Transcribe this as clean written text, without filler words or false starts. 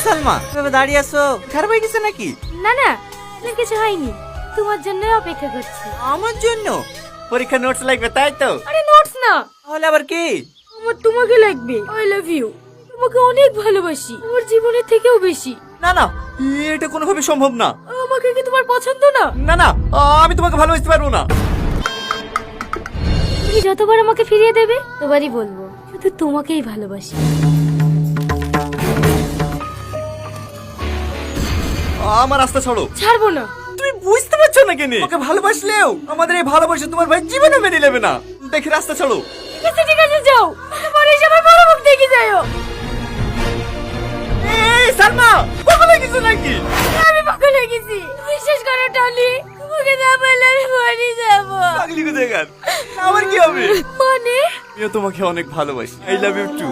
সালমা এভাবে দাঁড়িয়ে আছো, খারাপ হয়ে গেছে নাকি? না না, কিছু হয়নি, তোমার জন্য অপেক্ষা করছি। আমার জন্য? পরীক্ষা নোটস লাগবে তাই তো? আরে নোটস না, তাহলে আবার কি? আমার তোমাকে লাগবে। আই লাভ ইউ, তোমাকে অনেক ভালোবাসি, আমার জীবনের থেকেও বেশি। না না, এটা কোনোভাবে সম্ভব না। আমাকে কি তোমার পছন্দ না? না না, আমি তোমাকে ভালোবাসতে পারবো না। তুমি যতবার আমাকে ফিরিয়ে দেবে ততবারই বলবো শুধু তোমাকেই ভালোবাসি। আমার রাস্তা ছাড়ো। ছাড়বো না। তুমি বুঝতে পারছো না কেন? ওকে ভালোবাসলেও আমাদের এই ভালোবাসা তোমার ভাই জীবনে মেনে নেবে না। দেখে রাস্তা ছাড়ো। ঠিক আছে যাও, পরে এসে আমার বড় মুখ দেখে যাও। এই সালমা, পাগল হয়ে গেছো নাকি? আমি পাগল হয়ে গেছি, বিশ্বাস করো টলি, তোমাকে না বললে আমি মরে যাবো। পাগলি কোথাকার, আমার কি হবে? মানে আমিও তোমাকে অনেক ভালোবাসি। I love you two.